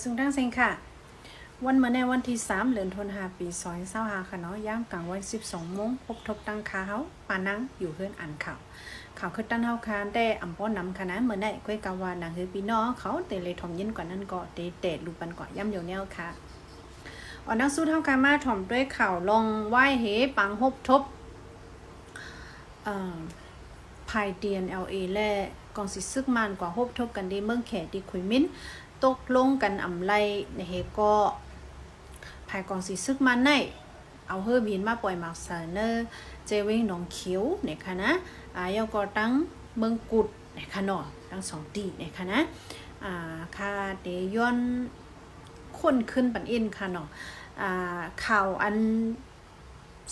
ซึ่งทั้งเซ็งค่ะวันมาในวันที่3เดือนธันวาคมปี2025ค่ะเนาะย่างกลางวัน12 โมงพบทบตั้งขาเฮาปานังอยู่เฮือนอ่านข่าวคือตั้นเฮาคานได้อำป้อนำคณะเมื่อได้ก้อยกาวานังคือพี่น้องเขาเตเลยถ่อมยินกว่านั้นก็เตลูปันกว่าย่ำอยู่แนวค่ะอ่อนนักสู้เท่ากันมาถ่อมด้วยข่าวลงไหว้เหปังพบทบภายเดียน LA และกองสิซึกมันกว่าพบทบกันดีเมืองแขดีคุยมิ้นตกลงกันอำไลในเฮก็ภายกองสิซึกมันในเอาเฮอบินมาปล่อยหมากเสนอเจวิงหนองเขียวเนี่ยค่ะนะยก็ตั้งเมืองกุดเนี่ยค่ะเนาะตั้ง2ตีเนี่ยค่ะนะค่ะเดย้อนคนขึ้นปันอินค่ะเนาะข่าวอัน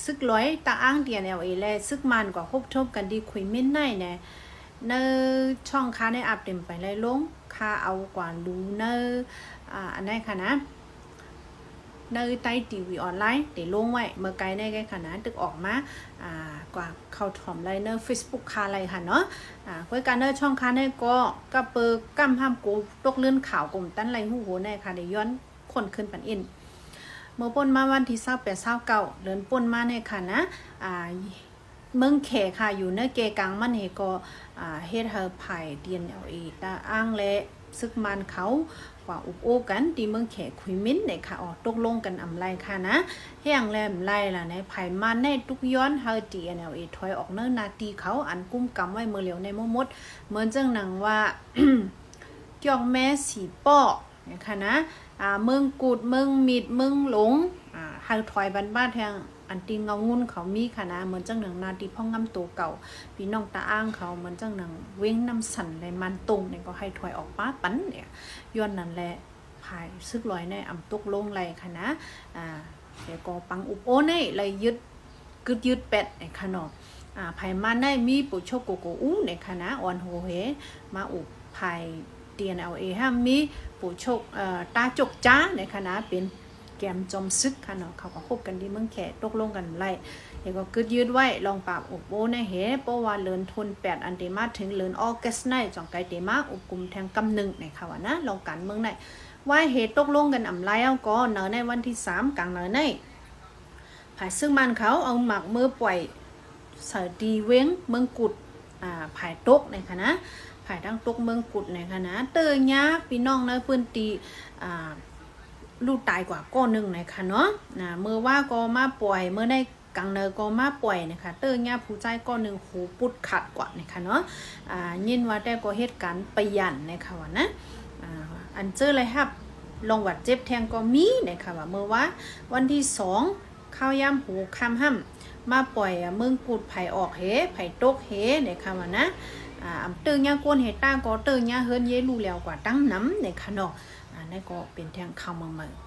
ซึกร้อยตาอ้างเดียน LA และซึกมันกว่าพบทบกันดีคุยมิ้นในเนี่ยในช่องค้าในอัปเดตไปเลยลงค่าเอากว่ารู้เนอันนี้ค่ะนะในใต้ทีวีออนไลน์เดี๋ยวลงไว้เมื่อไกลในไงค่ะนะตึกออกมากว่าเข้าถ่อมไลน์ใน Facebook ค่าอะไรค่ะเนาะเพื่อการในช่องค้าในก็กระเปิดกั้มห้ามกูตกเลื่อนข่าวกลุ่มตั้นไรหูโหในค่ะเดี๋ยวย้อนคนขึ้นปันอินเมื่อป่นมาวันที่28-29เดือนป่นมาในค่ะนะเมืองแขค่ะอยู่ในเกกลางมันเฮก็เฮ็ดเฮาไผ่เดียนเอาอีตาอ้างและซึกมันเขากว่าอุบโอกันที่เมืองแขคุยมิ้นเนี่ยค่ะตกลงกันอำไลค่ะนะแห้งแลมไล่ล่ะในไผ่มันในทุกย้อนเฮาดีเอถอยออกเนิ่นนาทีเขาอันกุ้มกำไว้มือเหลียวในมดเหมือนจังหนังว่า จอกแม่สีป้อเนี่ยค่ะนะเมืองกูดเมืองมีดเมืองหลงเฮาถอยบ้านๆแทงอันตีเงางุ่นเขามีค่ะนะเหมือนจังหนังนาดีพ่องงำตัวเก่าพี่น้องตาอ้างเขาเหมือนจังหนังเว้งน้ำสั่นในมันตรงเนี่ยก็ให้ถอยออกป้าปันเนี่ยย้อนนั่นแหละภายซึกลอยในอำตกลงไรค่ะนะเดี๋ยวก็ปังอุปโอในเลยยึดเป็ดในขนมภายมาในมีปุโชโกโกอูในคณะอ่อนโหเฮมาอุบภายเตียนเอาห้ามมีปุโชกตาจกจ้าในคณะเป็นแกมจอมซึกค่ะเนาะเขาก็คบกันดีเมืองแขตกลงกันไล่เดี๋ยวก็กึดยืดไว้ลองปราบอุบโอในเฮเพราะว่าเลินทน8อันเดมาถึงเลินออกัสในจ่องไกเดมาอุบกุมแทงกำหนึ่งในค่ะว่านะลองกันเมืองในว่าเหตุตกลงกันอำไลเอาก็เนอในวันที่3กลางเนอในภายซึ่งมันเขาเอาหมักมือปล่อยเสดีเว้งเมืองกุดภายตกในค่ะนะภายทั้งตกเมืองกุดในค่ะนะเตยยาพี่น้องในพื้นที่ลูกตายกว่าก้อนหนึ่งนะคะเนาะเมื่อว่าก็มาป่วยเมื่อได้กังเนอก็มาป่วยนะคะเตอร์เนี่ยผู้ใจก้อนหนึ่งหูปุดขัดกว่านะคะเนาะยินว่าได้ก็เหตุการณ์ประหยัดนะคะว่านะอันเจอเลยครับลองวัดเจ็บแทงก็มีนะคะว่าเมื่อว่าวันที่2ข้าวย่ำหูคำห้ำมาป่วยเมืองกุดไผ่ออกเหไผ่ตกเหนะคะว่านะเตอร์เนี่ยก้นเหตุตาก็เตอร์เนี่ยเฮิรนเยลูแล้วกว่าตั้งน้ำนะคะเนาะนั่นก็เป็นแทงคำเ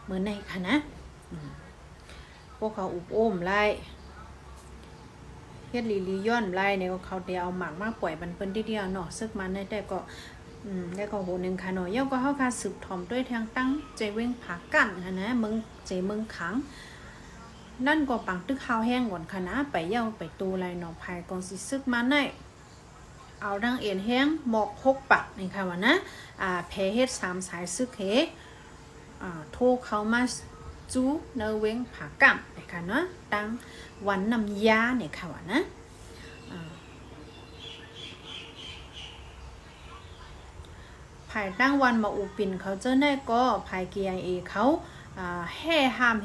มื่อในค่ะนะพวกเขาอุบโอมไล่เฮ็ดลีย้อนไล่เนี่ยเขาเดียวเอาหมากมาปล่อยบันเปิ้นทีเดียวเนาะซึกมันได้ก็ได้ก็โหนึงค่ะเนาะย่อก็เฮาค่ะสืบถ่อมด้วยทางตั้งใจเว้งผากั้นค่ะนะเมืองขังนั่นก็ปังตึกข้าวแห้งก่อนค่ะนะไปเย่าไปตูไรหนองภายกองสิซึกมันได้เอาดังเอ็นแห้งหมอก6ปักนี่ค่ะว่านะแพเฮ็ด3สายซึกเฮโทรเขามาจูเนเว้งผากั่มนะคะเนาะตั้งวันนำยาเนี่ยค่ะว่านะภายตั้งวันมาอุปินเขาเจ้าแน่ก็ภายเกียร์เอเขาแห่หาม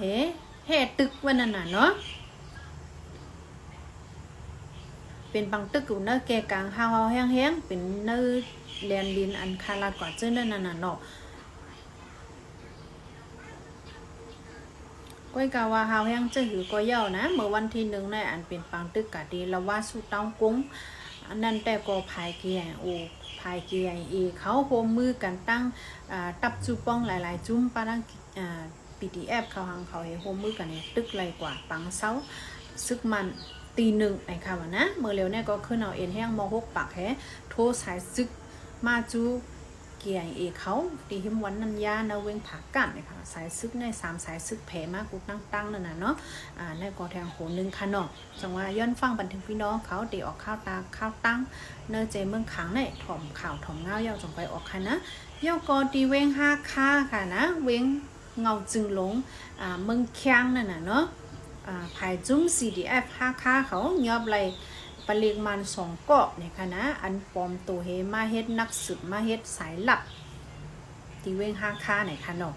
แห่ตึกวันนั้นน่ะเนาะเป็นบางตึกอยู่เนื้อแกกลางเฮาแห้งๆเป็นเนื้อเรียนลินอันคาลาดกว่าเจ้านั่นน่ะเนาะก้อยกาวาเฮาแห้งเจ้าหือก็เย่านะเมื่อวันที่1ในอันเป็นปังตึกกะดีละว่าสู้เต้ากุ้งอันนั้นแต่ก็ภายเกียร์ภายเกียร์เขาโฮมมือกันตั้งตับจูป้องหลายๆจุ้มปาดังPDF เขาหังเขาโฮมมือกันเนี่ยตึกไรกว่าปังเซาซึกมันตีหนึ่งไอ้ค่ะว่านะเมื่อเร็วเนี่ยก็ขึ้นเอาเอ็นแห้งม6ปักแฮโทรสายซึกมาจูเกียร์เขาตีหิมวันนันยาเนเวงผากันนะคะสายซึกใน3สายซึกแผ่มากกูตั้งนั่นน่ะเนาะในก็แทงโหนึงค่ะเนาะจังว่าย้อนฟังบันทึกพี่น้องเขาเดี๋ยวออกข้าวตั้งเนเจเมืองขังในถ่อมข่าวถ่อมเงาเยาจงไปออกค่ะนะ ยกอตีเวงห้าค่าค่ะนะเวงเงาจึงหลงเมืองแข้งนั่นน่ะเนาะภายจุ้ม CDF ห้าค่าเขายอบไรปริมาณ2เกาะเนี่ยค่ะนะอันปลอมตัวเฮมาเฮ็ดนักสืบมาเฮ็ดสายลับตีเวงห้าค่าไหนค่ะเนาะ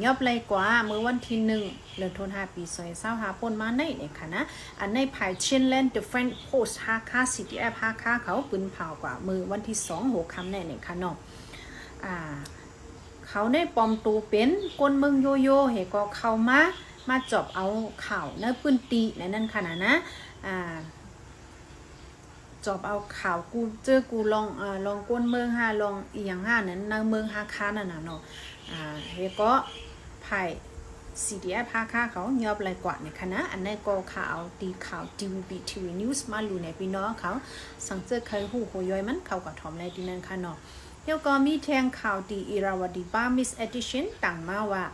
ยอบไรกว่าเมื่อวันที่1เดือนธันวาคมปี2025ป่นมาในเนี่ยค่ะนะอันในภายเชียนแลนด์ Different Post ห้าค่า CDF ห้าค่าเขาปืนเผากว่ามือวันที่2หัวค่ำเนี่ยค่ะเนาะเขาได้ปลอมตัวเป็นก้นเมืองโยโย่เฮก็เข้ามาจอบเอาข่าวในพื้นตีในนั้นขนาดนะจอบเอาข่าวกูเจอกูลองก้นเมือง5ลองอีหยัง5นั้นในเมือง5ค้านั่นน่ะเนาะเฮก็ไผ่ CDF 5ค้าเขายอบหลายกว่าในคณะอันนี้ก็ข่าวตีข่าว TVB News มาลูในพี่น้องเขาสังเจอใครฮู้โหย่อยมันเขาก็ถอมในที่นั้นค่ะเนาะเดี๋ยวก็มีแทงข่าวดีอิราวดีบ้ามิสเอดิชันต่างมาว่า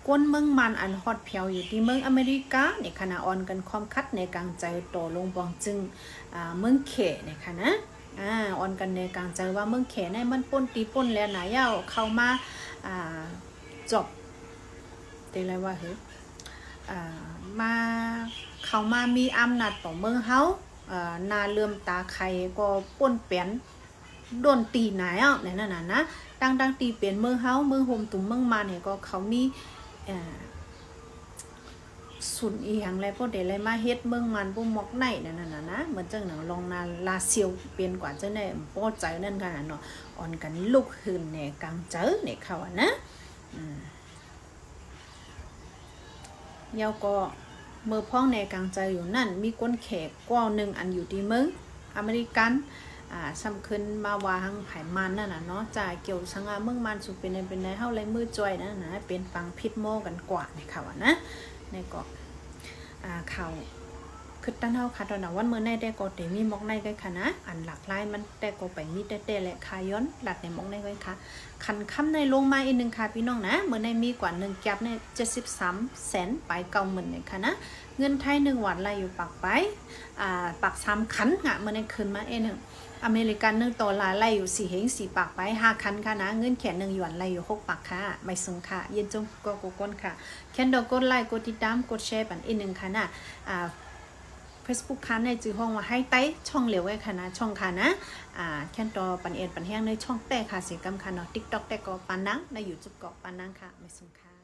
ก้นเมืองมันอันฮอตเพียวอยู่ที่เมืองอเมริกาในขณะออนกันความคัดในกลางใจต่อลงบองจึงเมืองเขในขณะออนกันในกลางใจว่าเมืองเขในมันป้นตีป้นแล้วหนายาวเข้ามาจบได้เลยว่าเฮ้ยมาเข้ามามีอำนาจต่อเมืองเฮานาเลื่อมตาใครก็ป้นเปลี่ยนโดนตีไหนอ่ะในนั้นน่ะนะดังตีเปลี่ยนเมืองเฮาเมืองโฮมตุ่มเมืองมาเนี่ยก็เขามีสุนอีหยังแล้วก็ได้เลยมาเฮ็ดเมืองมันบ่มอกไหนนั่นน่ะนะเหมือนจังหนังลองนาลาเซียวเปลี่ยนกว่าจังได๋บ่ใจนั่นกันเนาะอ่อนกันลุกขึ้นในกลางเจอในเขาอ่ะนะยาวก็เมื่อพ้องในกลางใจอยู่นั่นมีก้นแขกก้าวนึงอันอยู่ที่เมืองอเมริกันสำคัญมาวางไผ่มันนั่นน่ะเนาะจ่ายเกี่ยวสังเมืองมันสุเป็นในเฮาเลยมือจอยนั่นนะเป็นฟังพิษโมกันกว่าในข่าวนะในก็ข่าวคือตั้งเฮาค่ะตอนนั้นวันมื้อในได้ก็ได้มีมอกในก็ค่ะนะอันหลากหลายมันแต่ก็ไปมีแต่และคาย้อนหลัดในมอกในก็ค่ะคันค่ำในลงมาอีกนึงค่ะพี่น้องนะมื้อในมีกว่า1แก็บใน73แสนไป90,000เนี่ยค่ะนะเงินไทย1วันละอยู่ปักไปปัก3คันอ่ะมื้อในคืนมานึงอเมริกัน1ตัวละไล่อยู่4เฮง4ปากไป5คันค่ะนะเงินแขน1หยวนไล่อยู่6ปากค่ะไม่สูงค่ะเย็นจงก็ก้นค่ะแค่ดอกกดไลค์กดติดตามกดแชร์ปันอีกนึงค่ะนะFacebook ค่ะในจื่อห้องว่าให้ไต้ช่องเหลวไว้ค่ะนะช่องค่ะนะแค่ต่อปันเอ็นปันแห้งในช่องแต่ค่ะเสียงกำค่ะเนาะ TikTok แต่ก็ปันนังใน YouTube ก็ปันนังค่ะไม่สูงค่ะ